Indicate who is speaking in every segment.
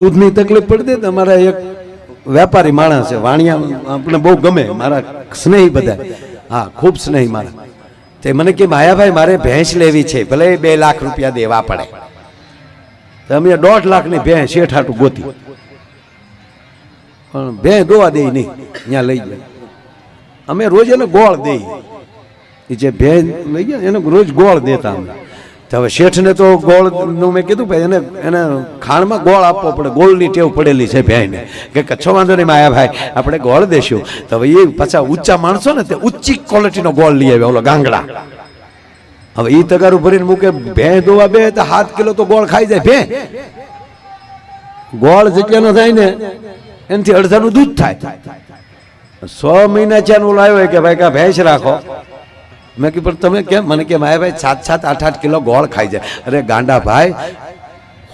Speaker 1: દૂધની તકલીફ પડતી તો અમારા એક વેપારી માણસ છે વાણિયા આપણે બહુ ગમે મારા સ્નેહી બધા હા ખૂબ સ્નેહી મારા તે મને કે માયાભાઈ મારે ભેંસ લેવી છે ભલે 2 લાખ રૂપિયા દેવા પડે તો અમે 1.5 લાખની ભેંસ શેઠાટું ગોતી પણ ભેંસ દોવા દે નહીં ત્યાં લઈ જાય અમે રોજ એને ગોળ દઈએ એ જે ભેંસ લઈ ગયા એને રોજ ગોળ દેતા અમે તો હવે શેઠને તો ગોળનું મેં કીધું ભાઈ એને ખાણમાં ગોળ આપવો પડે ગોળની ટેવ પડેલી છે ભાઈને કે કચ્છો વાંધો નહીં માયાભાઈ આપણે ગોળ દેશું તો હવે એ પાછા ઊંચા માણસો ને તે ઊંચી ક્વોલિટીનો ગોળ લઈ આવ્યા ઓલો ગાંગડા હવે એ તગારું ભરીને મૂકે ભેં દોવા બે તો 7 કિલો તો ગોળ ખાઈ જાય ભેં ગોળ જેટલાનો થાય ને એનાથી અડધાનું દૂધ થાય 6 મહિના છે ઓલો આવ્યો કે ભાઈ કા ભેંસ રાખો મેં કીધું પણ તમે કેમ મને કે માયાભાઈ 7-7 8-8 કિલો ગોળ ખાઈ જાય અરે ગાંડા ભાઈ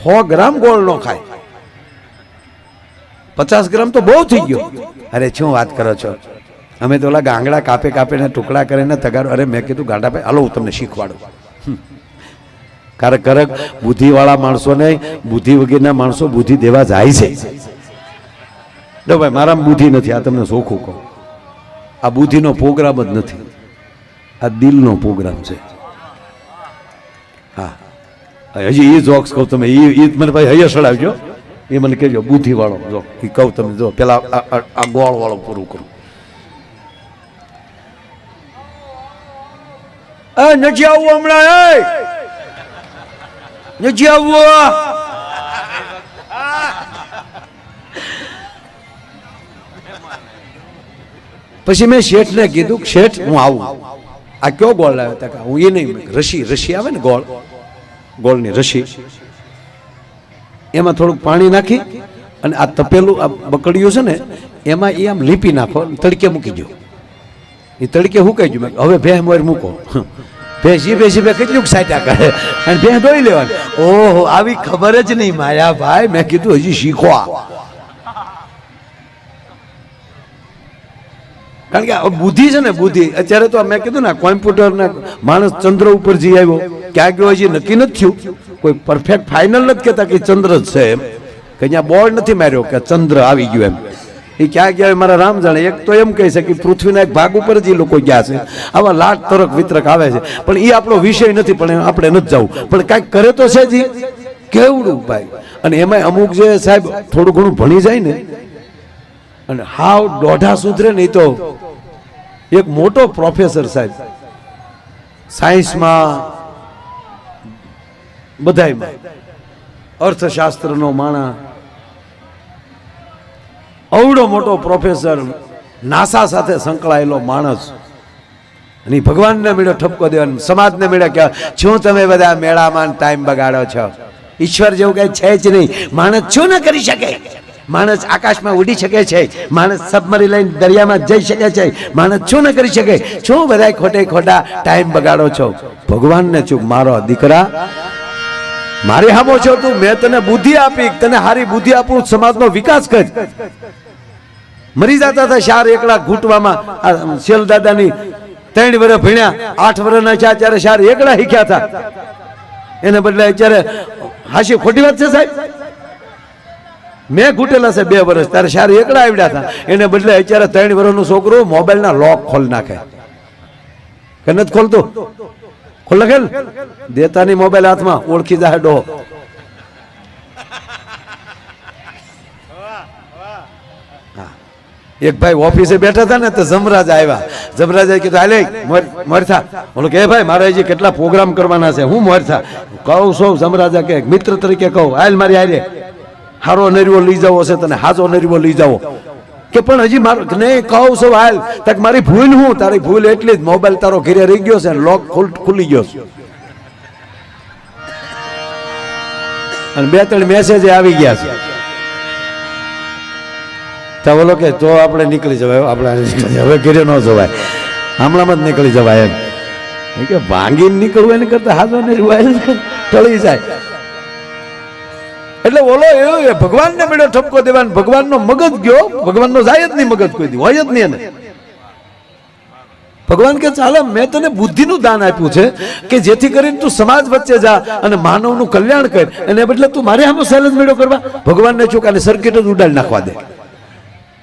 Speaker 1: 100 ગ્રામ ગોળ નો ખાય 50 ગ્રામ તો બહુ થઈ ગયો અરે શું વાત કરો છો અમે તો ઓલા ગાંગડા કાપે કાપીને ટુકડા કરીને તગારો અરે મેં કીધું ગાંડા ભાઈ હાલો હું તમને શીખવાડું ક્યારેક બુદ્ધિવાળા માણસોને બુદ્ધિ વગેરેના માણસો બુદ્ધિ દેવા જાય છે જો ભાઈ મારામાં બુદ્ધિ નથી આ તમને ચોખ્ખું કહું આ બુદ્ધિનો પ્રોગ્રામ જ નથી આ દિલનો પ્રોગ્રામ છે હા હજી એ જોક્સ કહું તમે એ મને ભાઈ હૈયા સડાવજો એ મને કહેજો બુદ્ધિવાળો જો એ કહું તમે જો પેલા આ ગોળ વાળો પૂરું કરું નથી આવવું હમણાં નથી આવવું પછી મેં શેઠને કીધું શેઠ હું આવું આ કયો ગોળ લાવ્યો તા હું એ નહીં રસી આવે ને ગોળની રસી એમાં થોડુંક પાણી નાખી અને આ તપેલું આ બકડીયું છે ને એમાં એ આમ લીપી નાખો તડકે મૂકી દો એ તડકે હુકાઈ ગયું હવે ભેંસ મોર મૂકો ભેંસ કેટલું સાટ્યા કરે અને ભેંસ દોઈ લેવાની ઓહો આવી ખબર જ નહીં માયાભાઈ મેં કીધું હજી શીખવા કારણ કે બુદ્ધિ છે ને બુદ્ધિ અત્યારે તો મેં કીધું ને કોમ્પ્યુટર ના માણસ ચંદ્ર ઉપર જઈ આવ્યો ક્યાં ગયો હજી નક્કી નથી થયું કોઈ પરફેક્ટ ફાઇનલ નથી કહેતા કે ચંદ્ર જ છે એમ કે અહીંયા બોર્ડ નથી માર્યો કે ચંદ્ર આવી ગયો એમ એ ક્યાં ગયા મારા રામ જાણે એક તો એમ કહી છે કે પૃથ્વીના એક ભાગ ઉપર જ એ લોકો ગયા છે આવા લાખ તરક વિતરક આવે છે પણ એ આપણો વિષય નથી પણ આપણે નથી જવું પણ કાંઈક કરે તો છે જ કેવડું ભાઈ અને એમાં અમુક જે સાહેબ થોડું ઘણું ભણી જાય ને અને હાવ દોઢા સુધરે નહીં તો એક મોટો પ્રોફેસર સાહેબ સાયન્સમાં બધાયમાં અર્થશાસ્ત્રનો માણસ અવડો મોટો પ્રોફેસર નાસા સાથે સંકળાયેલો માણસ અને ભગવાનને મેળો ઠપકો દેવાનો સમાજને મેળો કે શું તમે બધા મેળામાં ટાઈમ બગાડો છો ઈશ્વર જેવું કઈ છે જ નહીં માણસ શું ન કરી શકે માણસ આકાશમાં ઉડી શકે છે માણસ સબમરી લઈને દરિયામાં જઈ શકે છે માણસ શું ન કરી શકે શું બધા ખોટા ટાઈમ બગાડો છો ભગવાનને ચૂક મારો દીકરા મારી હામો છો તું મેં તને બુદ્ધિ આપી તને હારી બુદ્ધિ આપું સમાજનો વિકાસ કર મરી જતા હતા શાર એકલા ઘૂંટવામાં શેલ દાદાની 3 વર્ષ ભણ્યા 8 વર્ષના છે ત્યારે શાર એકલા શીખ્યા હતા એને બદલે અત્યારે હાશી ખોટી વાત છે સાહેબ મેં ઘૂંટેલા છે 2 વર્ષ ત્યારે શાર એકલા આવડ્યા હતા એને બદલે અત્યારે 3 વર્ષનું છોકરો મોબાઈલના લોક ખોલ નાખે કે નથી ખોલતો ખોલ નાખે દેતાની મોબાઈલ હાથમાં ઓળખી જાય ડો એક ભાઈ ઓફિસે બેઠા હતા ને તો જમરાજ આવ્યા જમરાજે કીધું હાલે મોરથા બોલો કે ભાઈ મારે હજી કેટલા પ્રોગ્રામ કરવાના છે હું મોરથા કહું છું જમરાજા કે મિત્ર તરીકે કહું હાલ મારી હારે હારો નરીવો લઈ જાવો છે તને હાજો નરીવો લઈ જાવો કે પણ હજી મારું નહીં કહું છું હાલ તક મારી ભૂલ હું તારી ભૂલ એટલી જ મોબાઈલ તારો ઘરે રહી ગયો છે લોક ખુલી ગયો છે અને 2-3 મેસેજ આવી ગયા છે તો બોલો કે તો આપણે નીકળી જવાય આપણે હવે ઘરે ન જવાય હમણાંમાં જ નીકળી જવાય એમ કે ભાંગીને નીકળવું એને કરતા હાજો નરીવો ટળી જાય એટલે ઓલો એ ભગવાનને મેળો ઠપકો દેવાનો ભગવાનનો મગજ ગયો ભગવાનનો જાય જ નહીં મગજ કોઈ દી હોય જ નહીં એને ભગવાન કે ચાલે મેં તને બુદ્ધિનું દાન આપ્યું છે કે જેથી કરીને તું સમાજ વચ્ચે જા અને માનવનું કલ્યાણ કર, અને બદલે તું મારે આમાં સેલેન્જ મેળો કરવા. ભગવાનને ચોકાને સર્કિટ જ ઉડાડી નાખવા દે.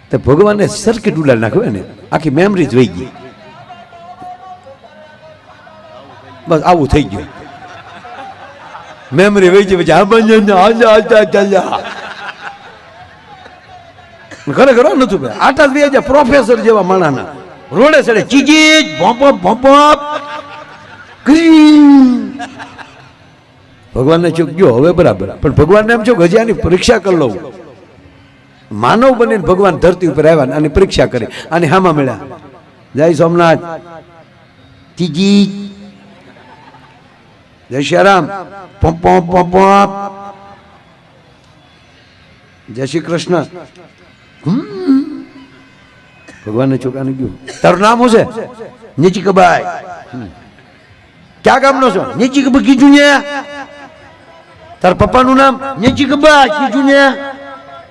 Speaker 1: તો ભગવાનને સર્કિટ ઉડાડી નાખવે ને, આખી મેમરી જ વહી ગઈ. બસ આવું થઈ ગયું, મેમરી વહી ગઈ. ખરેખર નતું આટા જ વ્યાજ પ્રોફેસર જેવા માણાના રોડે ચડે ચીજી ભોંપ ભગવાનને ચૂક ગયો હવે બરાબર, પણ ભગવાનને એમ છો હજી આની પરીક્ષા કરી લઉં. માનવ બનીને ભગવાન ધરતી ઉપર આવ્યા અને પરીક્ષા કરી, અને હામાં મળ્યા. જય સોમનાથ, ચીજી, જય શ્રીરામ, પોપ, જય શ્રી કૃષ્ણ. ભગવાનને ચોકાને ગયું, તારું નામ શું છે? નીચી કબાઈ. ક્યાં ગામનો છો? નીચી કબાઈ કીધું ને. તાર પપ્પાનું નામ? નીચી કબાઈ કીધું ને.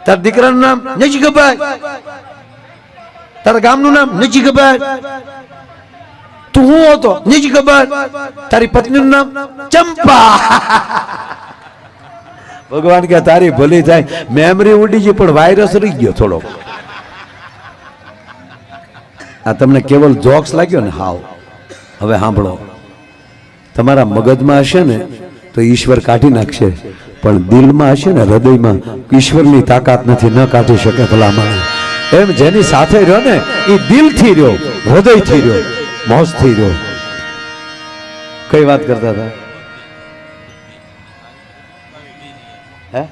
Speaker 1: તાર દીકરાનું નામ? નીચી કબાઈ. તારા ગામનું નામ? નીચી કબાઈ. તું હું હતો? નીચી કબાઈ. તારી પત્નીનું નામ? ચંપા. ભગવાન કે તારી ભલી થાય, મેમરી ઉડી ગઈ પણ વાયરસ રહી ગયો થોડો. આ તમને કેવલ જોક્સ લાગ્યો ને? હાવ. હવે સાંભળો, તમારા મગજમાં હશે ને તો ઈશ્વર કાઢી નાખશે, પણ દિલમાં હશે ને, હૃદયમાં ઈશ્વરની તાકાત નથી, ન કાઢી શકે ભલામણ. એમ જેની સાથે રહ્યો ને એ દિલથી રહ્યો, હૃદયથી રહ્યો, મોજથી રહ્યો. કઈ વાત કરતા હતા? હે?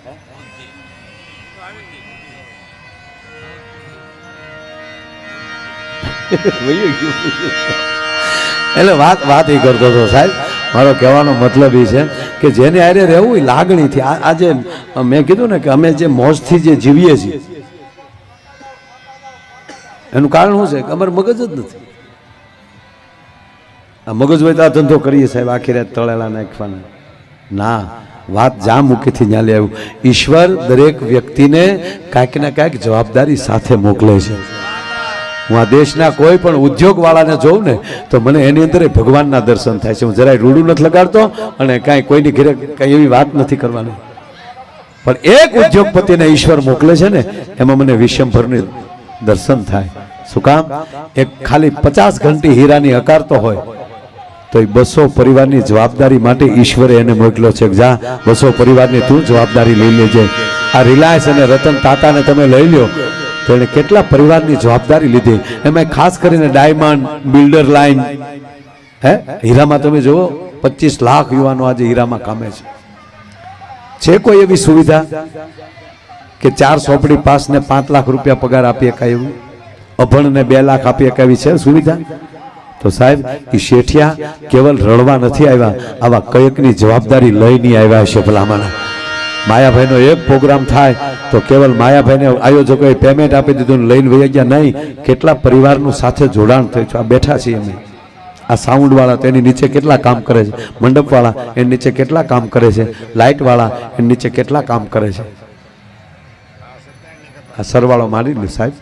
Speaker 1: એટલે વાત એ કરતો હતો સાહેબ. મારો કહેવાનો મતલબ એ છે કે જેને હારે રહેવું એ લાગણીથી. આજે મેં કીધું ને કે અમે જે મોજથી જે જીવીએ છીએ એનું કારણ શું છે કે અમારે મગજ જ નથી. આ મગજ હોય તો આ ધંધો કરીએ સાહેબ, આખી રાત તળેલા નાખવાના. ના, વાત જ્યાં મૂકીથી ત્યાં લઈ આવ્યું. ઈશ્વર દરેક વ્યક્તિને કાંઈક ને કાંઈક જવાબદારી સાથે મોકલે છે. હું આ દેશના કોઈ પણ ઉદ્યોગ વાળાને જોઉં ને તો મને એની અંદર ભગવાનના દર્શન થાય છે. હું જરાય રૂડું નથી લગાડતો અને કાંઈ કોઈની ઘરે કાંઈ એવી વાત નથી કરવાની, પણ એક ઉદ્યોગપતિને ઈશ્વર મોકલે છે ને એમાં મને વિશ્વભરની દર્શન થાય. શું કામ? એક ખાલી 50 ઘંટી હીરાની હકારતો હોય તો એ 200 પરિવારની જવાબદારી માટે ઈશ્વરે એને મોકલ્યો છે. જા 200 પરિવારની તું જવાબદારી લઈ લેજે. આ રિલાયન્સ અને રતન ટાટાને તમે લઈ લો તો એને કેટલા પરિવારની જવાબદારી લીધી. એમાં ખાસ કરીને ડાયમંડ, બિલ્ડર લાઈન, હે હીરામાં તમે જુઓ 25 લાખ યુવાનો આજે હીરામાં કામે છે. કોઈ એવી સુવિધા કે 4 ચોપડી પાસ ને 5 લાખ રૂપિયા પગાર આપી શકાય એવું? અભણને 2 લાખ આપી શકાય એવી છે સુવિધા? તો સાહેબ એ શેઠિયા કેવલ રડવા નથી આવ્યા, આવા કયકની જવાબદારી લઈને આવ્યા છે ભલામણા. માયાભાઈનો એક પ્રોગ્રામ થાય તો કેવલ માયાભાઈને આયોજકોએ પેમેન્ટ આપી દીધું લઈને વહી ગયા નહીં. કેટલા પરિવારનું સાથે જોડાણ થયું છે. આ બેઠા છીએ અમે, આ સાઉન્ડવાળા તો એની નીચે કેટલા કામ કરે છે, મંડપવાળા એની નીચે કેટલા કામ કરે છે, લાઇટવાળા એની નીચે કેટલા કામ કરે છે. આ સરવાળો મારી લે સાહેબ.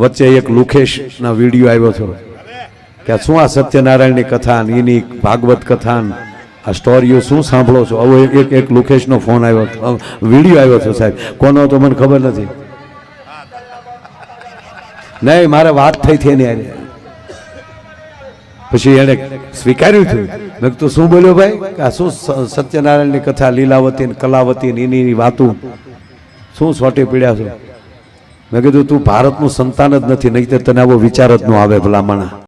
Speaker 1: વચ્ચે એક લુખેશના વિડીયો આવ્યો હતો કે શું આ સત્યનારાયણની કથા, એની ભાગવત કથા, આ સ્ટોરીઓ શું સાંભળો છો? હવે એક લુકેશનો ફોન આવ્યો હતો, વિડીયો આવ્યો હતો સાહેબ. કોનો તો મને ખબર નથી. નહીં, મારે વાત થઈ હતી એની હારે. પછી એને સ્વીકાર્યું હતું. મેં તું શું બોલ્યો ભાઈ? આ શું સત્યનારાયણની કથા, લીલાવતી ને કલાવતી ને એની વાતું શું સોટી પીડ્યા છો? મેં કીધું તું ભારતનું સંતાન જ નથી, નહીં તો તને આવો વિચાર જ ન આવે ભલામણા.